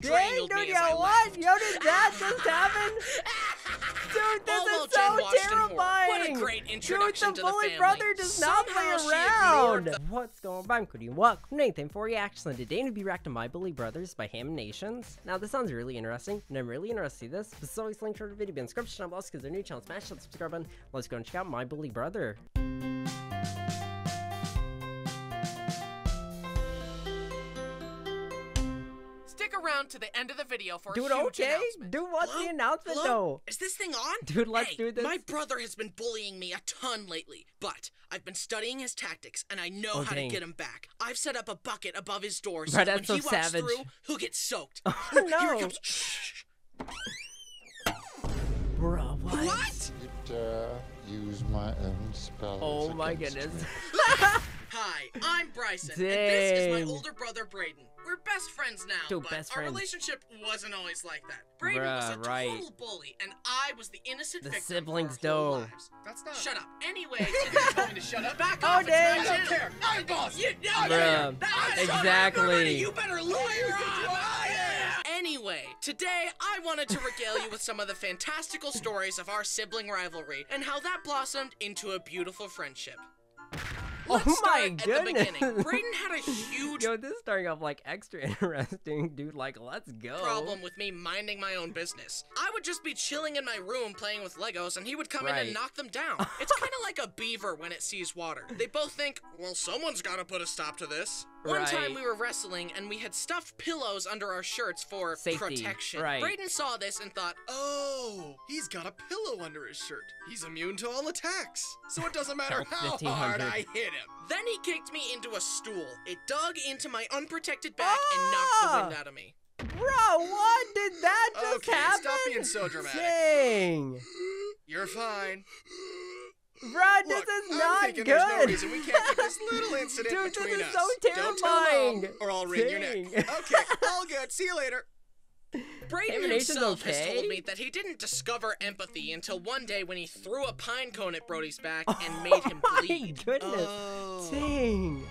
strangled me as I left. Yo, did that just happen? Dude, this All is while so Jen watched in horror. terrifying. What a great introduction Dude, to the the bully family. brother does not play Somehow she around. ignored the- What's going on? I'm Cody and welcome to Nathan for Reaction. Today we'll be reacting to My Bully Brothers by Ham Nations. Now this sounds really interesting, and I'm really interested to see this. This is always linked to the video in the description down below because they're new channel. Smash that subscribe button. Let's go and check out My Bully Brother. Stick around to the end of the video for Dude, a huge okay? announcement. Dude, what's Hello? the announcement Hello? though? Is this thing on? Dude, let's Hey, do this. My brother has been bullying me a ton lately, but I've been studying his tactics and I know how to dang. get him back. I've set up a bucket above his door so Bro, that when that's so he walks savage. through, he'll get soaked. Oh, Here no. he comes. Shh. Bro, what? What? Use my own spells. Oh my against goodness. me. Hi, I'm Bryson, and this is my Dang. older brother, Braden. We're best friends now, Dude, but best our friends. relationship wasn't always like that. Braden was a Bruh, right. total bully, and I was the innocent The victim siblings for our whole though. lives. That's not. Shut up. Anyway, today told me to shut up. Back Oh, off. It's dang. my I don't channel. I'm boss. Bruh, exactly. You better lawyer up. Anyway, today I wanted to regale you with some of the fantastical stories of our sibling rivalry and how that blossomed into a beautiful friendship. Let's Oh start my at the goodness. beginning. Braden had a huge Yo, this is starting off like extra interesting, dude. Like, let's go. problem with me minding my own business. I would just be chilling in my room playing with Legos and he would come in Right. and knock them down. It's kind of like a beaver when it sees water. They both think, well, someone's got to put a stop to this. One time Right. we were wrestling and we had stuffed pillows under our shirts for Safety, protection. right. Braden saw this and thought, Oh, he's got a pillow under his shirt. He's immune to all attacks. So it doesn't matter Health how 1500. hard I hit him. then he kicked me into a stool. It dug into my unprotected back and knocked the wind out of me. Bro, what did that just Okay, happen? stop being so dramatic. Dang. You're fine. Bro, this Look, is I'm not thinking good. there's no reason we can't get this little incident Dude, between this is us. so Don't tell terrifying. Mom, or I'll wring your Dang. neck. Okay, all good. See you later. Braden Emanation's himself has okay? told me that he didn't discover empathy until one day when he threw a pine cone at Brody's back and made him Oh bleed. my goodness. Oh. Dang.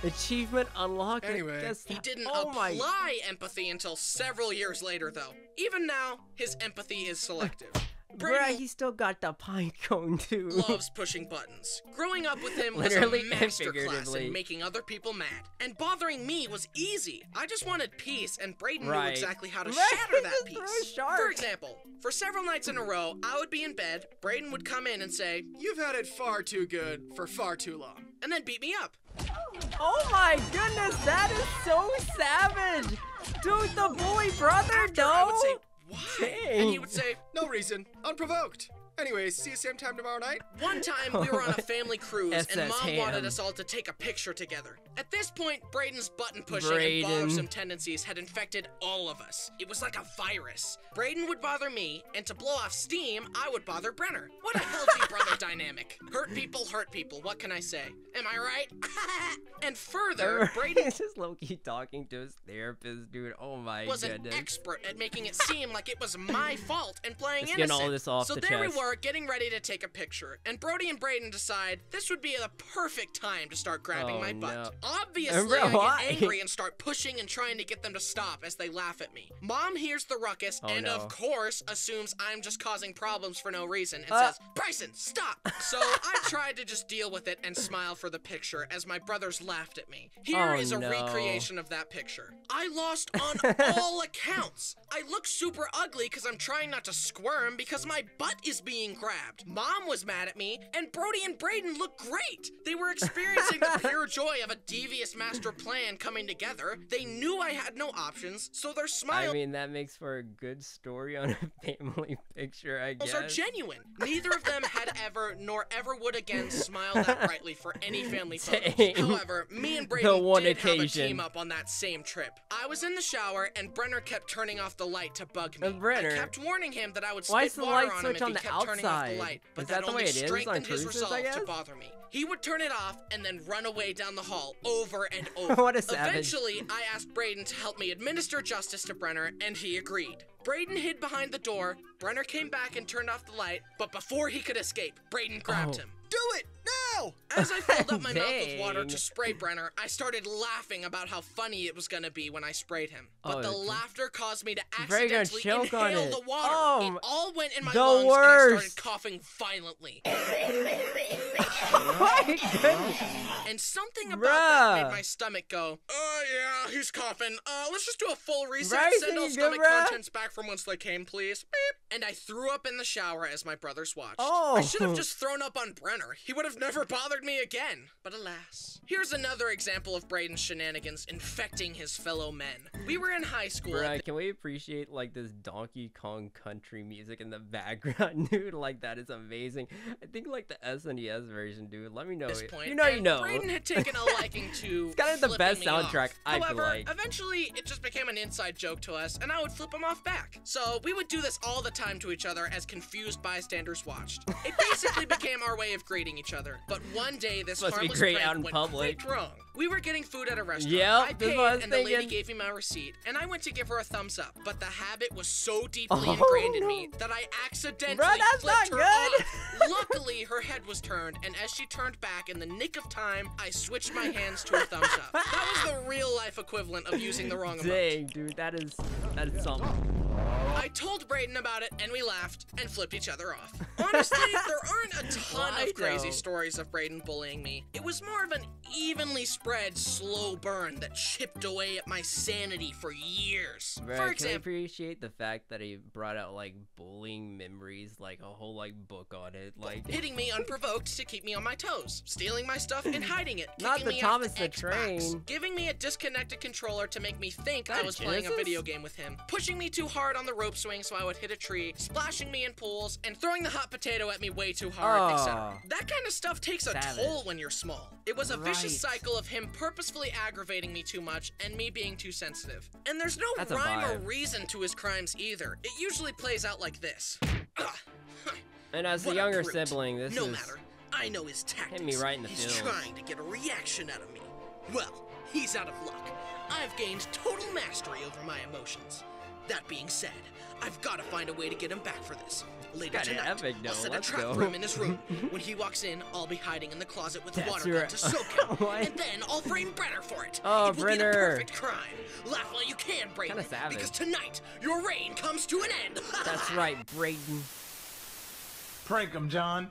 Achievement unlocked. Anyway. Guess He that- didn't oh my. apply empathy until several years later, though. Even now, his empathy is selective. Bruh, Braden he still got the pine cone too. loves pushing buttons. Growing up with him was Literally a and masterclass figuratively. in making other people mad. And bothering me was easy. I just wanted peace, and Braden knew Right. exactly how to Right, shatter that just throw a peace. shark. For example, for several nights in a row, I would be in bed, Braden would come in and say, You've had it far too good for far too long. and then beat me up. Oh my goodness, that is so savage. Dude, the bully brother, After, I would say, no. why? Dang. And he would say, No reason. Unprovoked. Anyways, see you same time tomorrow night. one time we were on a family cruise and SS Mom ham. wanted us all to take a picture together. At this point, Braden's button pushing Braden. and bothersome tendencies had infected all of us. It was like a virus. Braden would bother me, and to blow off steam, I would bother Brenner. What a healthy brother dynamic. Hurt people, what can I say? Am I right? And further, Braden He's just low-key talking to his therapist, dude. Oh my was an goodness. expert at making it seem like it was my fault and playing Just getting innocent. all this off so the there chest. we were, getting ready to take a picture, and Brody and Braden decide this would be the perfect time to start grabbing Oh, my butt. no. Obviously, Bro, I why? get angry and start pushing and trying to get them to stop as they laugh at me. Mom hears the ruckus Oh, and, no. of course, assumes I'm just causing problems for no reason and says, Bryson, stop! So I tried to just deal with it and smile for the picture as my brothers laughed at me. Here Oh, is a no. recreation of that picture. I lost on all accounts. I look super ugly because I'm trying not to squirm because my butt is being grabbed. Mom was mad at me, and Brody and Braden look great. They were experiencing the pure joy of a devious master plan coming together. They knew I had no options, so their I smiles mean, that makes for a good story on a family picture, I guess. are genuine. Neither of them had ever, nor ever would again, smile that brightly for any family photos. Dang. However, me and Braden one did have a occasion. team up on that same trip. I was in the shower, and Brenner kept turning off the light to bug me. Brenner? I kept warning him that I would Why spit is the water light on him switch if on he the kept turning off the outside? light, but Is that the only way it is on strengthened his cruises, I resolve to guess? bother me. He would turn it off and then run away down the hall over and over. What a savage. Eventually, I asked Braden to help me administer justice to Brenner, and he agreed. Braden hid behind the door, Brenner came back and turned off the light, but before he could escape, Braden grabbed him. Do it! Now! As I filled up my mouth with water Dang. to spray Brenner, I started laughing about how funny it was gonna be when I sprayed him. But the laughter caused me to Very gonna accidentally choke on inhale it. the water. Oh, it all went in my the lungs worst. and I started coughing violently. My goodness. And something about that Bruh. made my stomach go, yeah, he's coughing. Let's just do a full reset. Bryson, Send all you stomach good, bruh? contents back from whence they came, please. Beep. And I threw up in the shower as my brothers watched. Oh. I should have just thrown up on Brenner. He would have never bothered me again. But alas. Here's another example of Braden's shenanigans infecting his fellow men. We were in high school. Bruh, can we appreciate like this Donkey Kong country music in the background, dude? Like that is amazing. I think like the SNES version, dude. Let me know. At this It. point, You know, you and know. Braden had taken a liking to It's kind of the flipping best me soundtrack, off. I feel However, like. eventually it just became an inside joke to us, and I would flip him off back. So we would do this all the time to each other as confused bystanders watched. It basically became our way of greeting each other. But one day, this Must be harmless great prank out in went public. quite wrong. We were getting food at a restaurant. Yep, I that's paid, what I was and the lady thinking. gave me my receipt, and I went to give her a thumbs up. But the habit was so deeply Oh, ingrained in no. me that I accidentally Bruh, that's flipped not her good. off. Luckily, her head was turned, and as she turned back in the nick of time, I switched my hands to a thumbs up. That was the real-life equivalent of using the wrong emoji. Dang, dude, that is something. I told Braden about it, and we laughed and flipped each other off. Honestly, there aren't a ton Why of crazy though? stories of Braden bullying me. It was more of an evenly spread, slow burn that chipped away at my sanity for years. Bruh, For can I example, appreciate the fact that he brought out like bullying memories, like a whole like book on it, like hitting me unprovoked to keep me on my toes, stealing my stuff and hiding it, Not kicking the me Thomas off the Xbox, Train. giving me a disconnected controller to make me think That I was playing a Genesis? video game with him, pushing me too hard on the rope swing so I would hit a tree, splashing me in pools, and throwing the hot potato at me way too hard, etc. Oh. That kind of stuff takes a Savage. toll when you're small. It was a vicious Right. cycle of him purposefully aggravating me too much and me being too sensitive. And there's no That's a rhyme or vibe. reason to his crimes either. It usually plays out like this. Ugh. And as the What a younger brute. sibling, this no is matter. I know his tactics. me right in the He's feels. trying to get a reaction out of me. Well, he's out of luck. I've gained total mastery over my emotions. That being said, I've got to find a way to get him back for this. Later Kinda tonight, epic, I'll though. set Let's a trap go. for him in his room. When he walks in, I'll be hiding in the closet with the That's water gun right. to soak him. What? And then I'll frame Brenner for it. Oh, it will Brenner. be the perfect crime. Laugh while you can, Brayden. Kinda savage. Because tonight, your reign comes to an end. That's right, Braden. Prank him, John.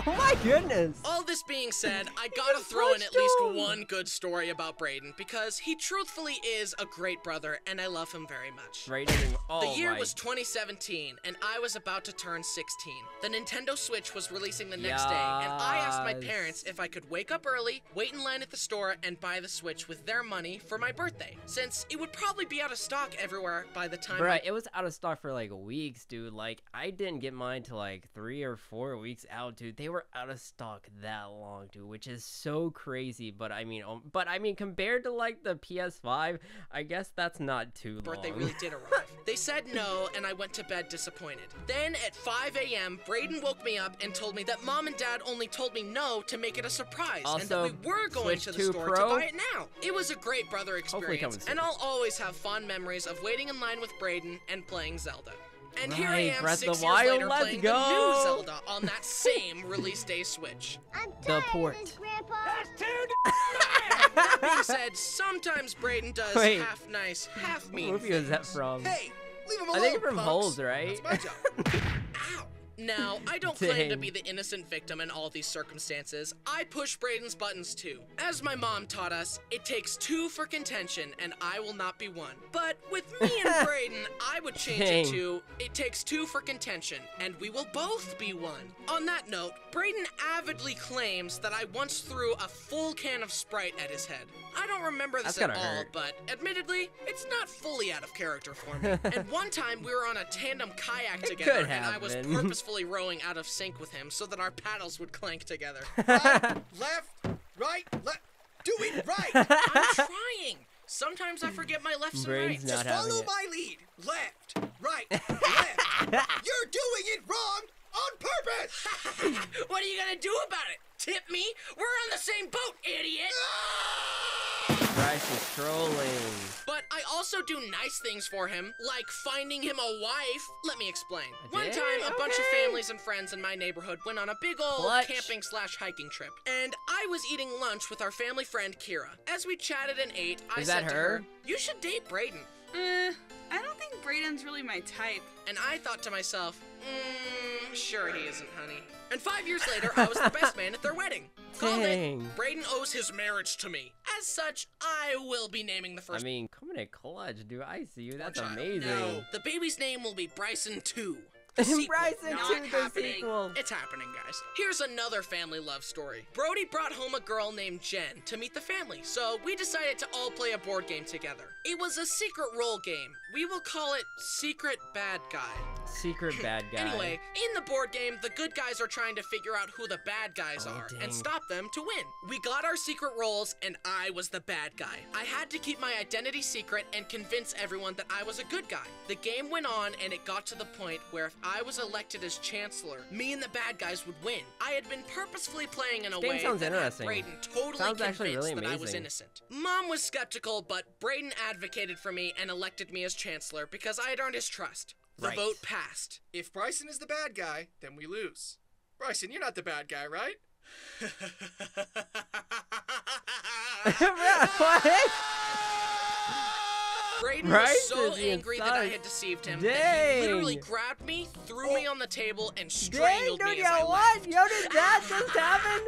Oh my goodness. All this being said, I gotta just throw in at punched least him. one good story about Braden because he truthfully is a great brother and I love him very much. Braden. Oh The year my. was 2017 and I was about to turn 16. The Nintendo Switch was releasing the next day and I asked my Yes. parents if I could wake up early, wait in line at the store, and buy the Switch with their money for my birthday, since it would probably be out of stock everywhere by the time Bruh, it was out of stock for like weeks, dude. Like, I didn't get mine till like 3 or 4 weeks out, dude. They were out of stock that long, dude, which is so crazy. But I mean, compared to like the PS5, I guess that's not too long. birthday really did arrive. They said no, and I went to bed disappointed. Then at 5 a.m., Braden woke me up and told me that Mom and Dad only told me no to make it a surprise, and that Also, we were going Switch to the 2 store Pro? to buy it now. It was a great brother Hopefully coming experience, soon. and I'll always have fond memories of waiting in line with Braden and playing Zelda. And here I Right, am Breath of 6 the years Wild, later let's playing the go. new Zelda on that same release day Switch. I'm The tired port. of this, Grandpa. That being said, sometimes Braden does Wait. half nice, half What mean movie was that things. from? Hey, leave him I alone, think from punks. Holes, right? That's my job. Ow. Now, I don't claim to Dang. be the innocent victim in all these circumstances. I push Braden's buttons too. As my mom taught us, it takes two for contention, and I will not be one. But with me and Braden, I would change Dang. it to, it takes two for contention, and we will both be one. On that note, Braden avidly claims that I once threw a full can of Sprite at his head. I don't remember this That's at gotta all, hurt. but admittedly, it's not fully out of character for me. And one time, we were on a tandem kayak It together, could and I have was been. purposefully rowing out of sync with him so that our paddles would clank together. Right, left, right, left. Do it right. I'm trying. Sometimes I forget my lefts and Brain's rights. not Just having follow it. my lead. Left, right, left. You're doing it wrong on purpose. What are you gonna do about it? Tip me? We're on the same boat, idiot! Ah! Bryce is trolling. But I also do nice things for him, like finding him a wife. Let me explain. One time, a bunch of families and friends in my neighborhood went on a big old camping/hiking trip. And I was eating lunch with our family friend, Kira. As we chatted and ate, I said to her, "You should date Brayden." I don't think Brayden's really my type. And I thought to myself, sure he isn't, honey. And 5 years later, I was the best man at their wedding. Called it. Brayden owes his marriage to me. As such, I will be naming the first. I mean, coming in clutch, dude. I see you. That's child. amazing. No, the baby's name will be Bryson 2. Bryson 2, the happening. sequel. It's happening, guys. Here's another family love story. Brody brought home a girl named Jen to meet the family, so we decided to all play a board game together. It was a secret role game. We will call it Secret Bad Guy. Secret bad guy. Anyway, in the board game, the good guys are trying to figure out who the bad guys are and stop them to win. We got our secret roles, and I was the bad guy. I had to keep my identity secret and convince everyone that I was a good guy. The game went on, and it got to the point where if I was elected as chancellor, me and the bad guys would win. I had been purposefully playing in a way that had Brayden totally convinced that I was innocent. Mom was skeptical, but Brayden advocated for me and elected me as chancellor because I had earned his trust. The vote passed. If Bryson is the bad guy, then we lose. Bryson, you're not the bad guy, right? What? Brayden was so angry that I had deceived him that he literally grabbed me, threw me on the table, and strangled me as I laughed. Yo, did that just happen?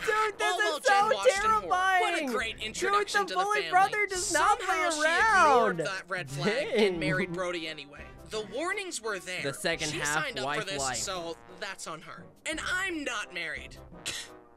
Dude, this is so terrifying. What a great introduction to the family. Bully brother does not play around. She ignored that red flag and married Brody anyway. The warnings were there. The second she half signed up wife for this, life. so that's on her. And I'm not married.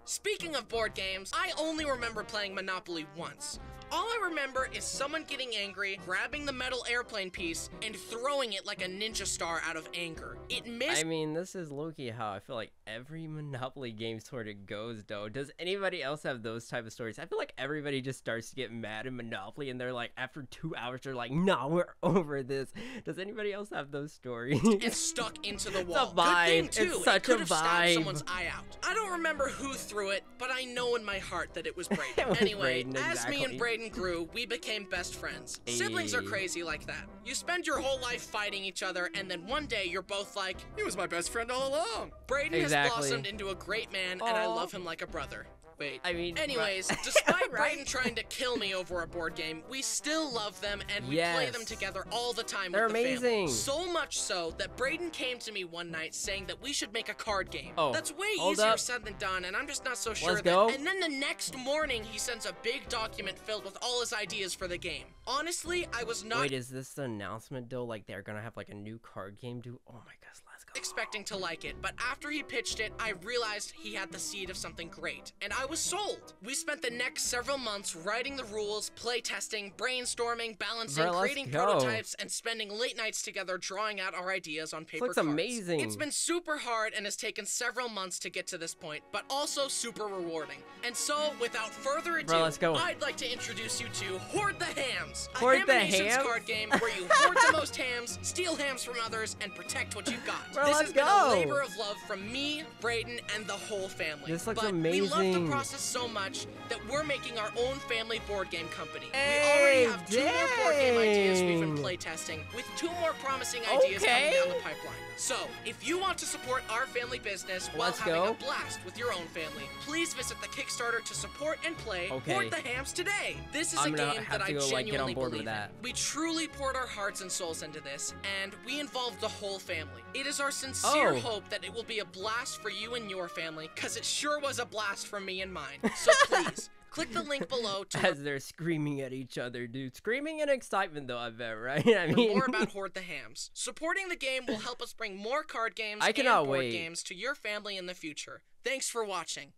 Speaking of board games, I only remember playing Monopoly once. All I remember is someone getting angry, grabbing the metal airplane piece, and throwing it like a ninja star out of anger. It missed. I mean, this is low-key how I feel like every Monopoly game sort of goes, though. Does anybody else have those type of stories? I feel like everybody just starts to get mad in Monopoly, and they're like, after 2 hours, they're like, nah, we're over this. Does anybody else have those stories? And stuck into the wall. It's a vibe. Good thing, too. It's such it could a have stabbed vibe. someone's eye out. I don't remember who threw it, but I know in my heart that it was Brayden. It was Anyway, Brayden, as me and exactly. Brayden grew, we became best friends. Siblings are crazy like that. You spend your whole life fighting each other, and then one day you're both like, he was my best friend all along. Brayden has blossomed into a great man, and I love him like a brother. Wait. I mean, anyways, despite Brayden trying to kill me over a board game, we still love them and we play them together all the time with the family. So much so that Brayden came to me one night saying that we should make a card game. That's way easier said than done, and I'm just not so sure And then the next morning, he sends a big document filled with all his ideas for the game. Honestly, I was not— Wait, is this the announcement, though? Like, they're gonna have, like, a new card game, dude? Oh my gosh, let's go. Expecting to like it, but after he pitched it, I realized he had the seed of something great, and I was sold. We spent the next several months writing the rules, play testing, brainstorming, balancing, creating prototypes, and spending late nights together drawing out our ideas on paper cards. Amazing. It's been super hard and has taken several months to get to this point, but also super rewarding. And so, without further ado, I'd like to introduce you to Hoard the Hams, a Ham-Nations card game where you hoard the most hams, steal hams from others, and protect what you've got. This has been a labor of love from me, Brayden, and the whole family. This looks amazing. We love the process so much that we're making our own family board game company. We already have 2 more board game ideas we've been playtesting, with 2 more promising ideas coming down the pipeline. So, if you want to support our family business while having a blast with your own family, please visit the Kickstarter to support and play Hoard the Hams today. This is a game that I genuinely believe in. We truly poured our hearts and souls into this, and we involved the whole family. It is our sincere hope that it will be a blast for you and your family, because it sure was a blast for me and mine. So please, click the link below to— As they're screaming at each other, dude. Screaming in excitement, though, I bet, right? I mean, more about Hoard the Hams. Supporting the game will help us bring more card games and board games to your family in the future. Thanks for watching.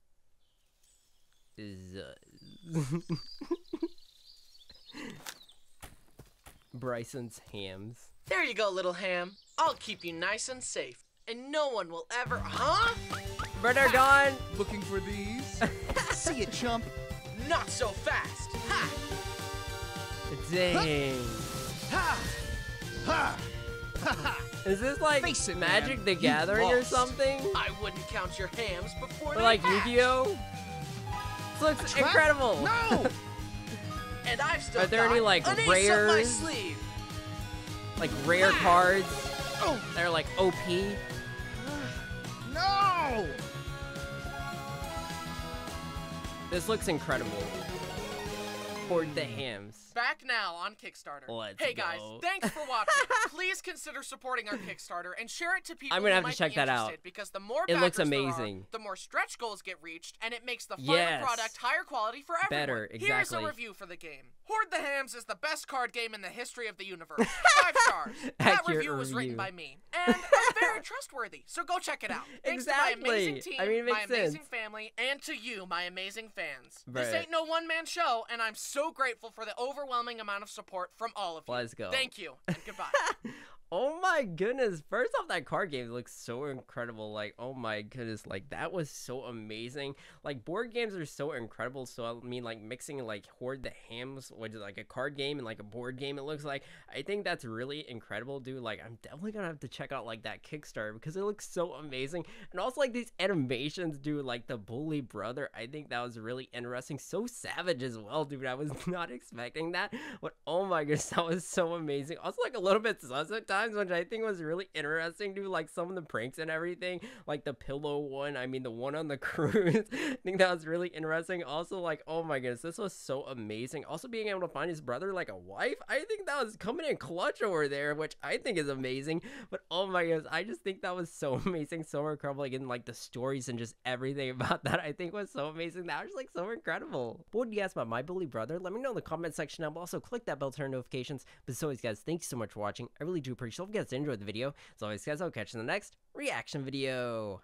Bryson's hams. There you go, little ham. I'll keep you nice and safe, and no one will ever— Huh? Brother gone. Looking for these? See ya, chump. Not so fast. Ha! Dang. Ha! Ha! Ha! Is this like Magic the Gathering or something? I wouldn't count your hams before or like Yu-Gi-Oh? This looks incredible. No! And I've still Are there got any, like, an ace up my rares? sleeve. Like rare cards that are like OP. No! This looks incredible. Hoard the hams. Back now on Kickstarter. Let's hey guys, go. thanks for watching. Please consider supporting our Kickstarter and share it to people I'm gonna who have to might check be that out. interested, because the more It looks backers there are, amazing. the more stretch goals get reached, and it makes the final Yes. product higher quality for everyone. Better, Here's exactly. a review for the game. Hoard the Hams is the best card game in the history of the universe. 5 stars. That Accurate review was written review. by me, and very trustworthy, so go check it out. Thanks to my amazing Exactly. team, I mean, it my makes amazing sense. family, and to you, my amazing fans. This Right. ain't no one-man show, and I'm so grateful for the overwhelming amount of support from all of you. Let's go. Thank you, and goodbye. Oh my goodness. First off, that card game looks so incredible. Like, oh my goodness. Like, that was so amazing. Like, board games are so incredible. So, I mean, like, mixing, like, Hoard the Hams, which is, like, a card game and, like, a board game, it looks like. I think that's really incredible, dude. Like, I'm definitely gonna have to check out, like, that Kickstarter because it looks so amazing. And also, like, these animations, dude, like, the bully brother, I think that was really interesting. So savage as well, dude. I was not expecting that. But, oh my goodness, that was so amazing. Also, like, a little bit sus at times, which I think was really interesting, dude. Like, some of the pranks and everything, like the pillow one, I mean the one on the cruise. I think that was really interesting. Also, like, oh my goodness, this was so amazing. Also, being able to find his brother like a wife, I think that was coming in clutch over there, which I think is amazing. But oh my goodness, I just think that was so amazing, so incredible. Like, in like the stories and just everything about that, I think was so amazing. That was like so incredible. But what do you guys about My Bully Brother? Let me know in the comment section down below. Also, click that bell to turn notifications. But as always, guys, thanks so much for watching. I really do appreciate it. If you guys enjoyed the video, as always, guys, I'll catch you in the next reaction video.